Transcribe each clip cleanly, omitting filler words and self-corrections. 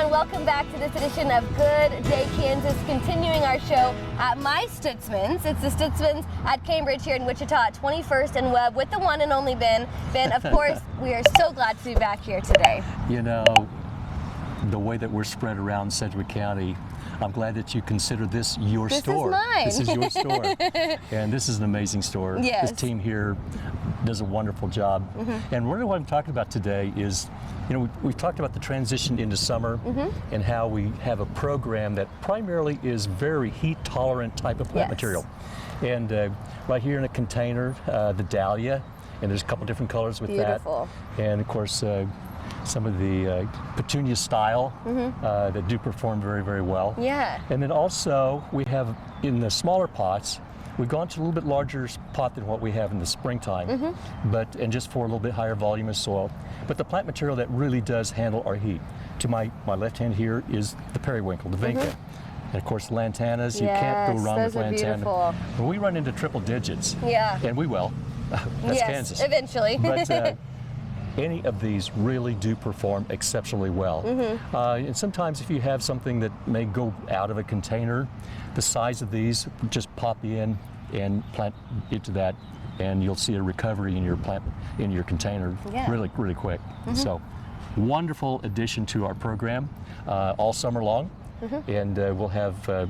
everyone. Welcome back to this edition of Good Day Kansas, continuing our show at my Stutzman's. It's the Stutzman's at Cambridge here in Wichita at 21st and Webb with the one and only Ben. Ben, of course, we are so glad to be back here today. You know, the way that we're spread around Sedgwick County, I'm glad that you consider this your store. This is mine. This is your store. And this is an amazing store. Yes. This team here does a wonderful job. And really what I'm talking about today is, you know, we've talked about the transition into summer and how we have a program that primarily is very heat tolerant type of plant material. And right here in a container, the dahlia, and there's a couple different colors with Beautiful. that. And of course, some of the petunia style that do perform very, very well. Yeah. And then also we have in the smaller pots, we've gone to a little bit larger pot than what we have in the springtime, and just for a little bit higher volume of soil. But the plant material that really does handle our heat. To my left hand here is the periwinkle, the vinca. And of course, lantanas, you can't go wrong with lantana. Beautiful. But we run into triple digits. Yeah. And we will. That's Kansas. Eventually. But any of these really do perform exceptionally well. And sometimes if you have something that may go out of a container, the size of these, just pop in and plant into that, and you'll see a recovery in your plant, in your container really, really quick. So, wonderful addition to our program all summer long, and we'll have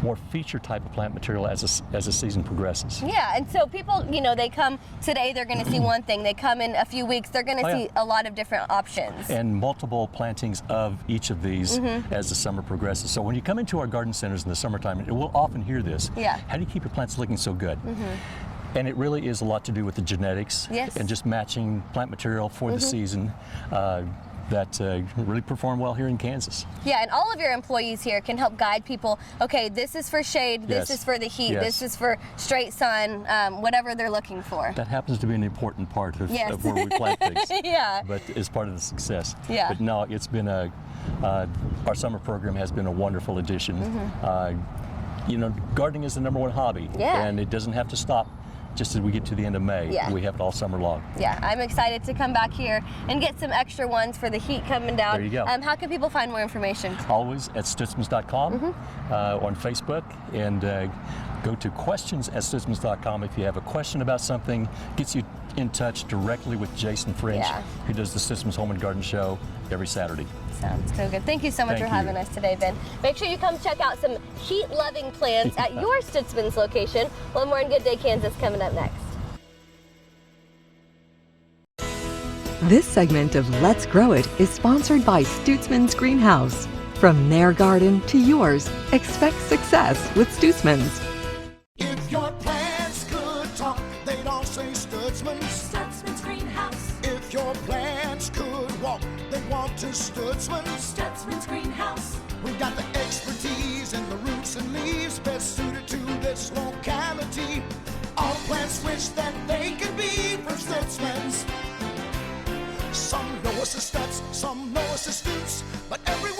more feature type of plant material as the season progresses. Yeah, and so people, you know, they come today, they're going to see one thing. They come in a few weeks, they're going to see a lot of different options. And multiple plantings of each of these as the summer progresses. So when you come into our garden centers in the summertime, we'll often hear this. Yeah. How do you keep your plants looking so good? And it really is a lot to do with the genetics and just matching plant material for the season. That really perform well here in Kansas. Yeah, and all of your employees here can help guide people. Okay, this is for shade, this is for the heat, this is for straight sun, whatever they're looking for. That happens to be an important part of where we plant things. But it's part of the success. But no, it's been our summer program has been a wonderful addition. You know, gardening is the #1 hobby, and it doesn't have to stop just as we get to the end of May. We have it all summer long. Yeah, I'm excited to come back here and get some extra ones for the heat coming down. There you go. How can people find more information? Always at Stutzmans.com, on Facebook, and go to questions@Stutzmans.com if you have a question about something. Gets you in touch directly with Jason French, who does the Stutzmans Home and Garden Show every Saturday. Sounds so good. Thank you so much for having us today, Ben. Make sure you come check out some heat-loving plants at your Stutzman's location. One more in Good Day Kansas coming up next. This segment of Let's Grow It is sponsored by Stutzman's Greenhouse. From their garden to yours, expect success with Stutzman's. If your plants could talk, they'd all say Stutzman's. Stutzman's Greenhouse. If your plants could walk, they'd walk to Stutzman's. Stutzman's Greenhouse. We got the expertise in the roots and leaves, best suited to this locality. All plants wish that they could be from Stutzman's. Some know us as Stutz, some know us as Stutz, but everyone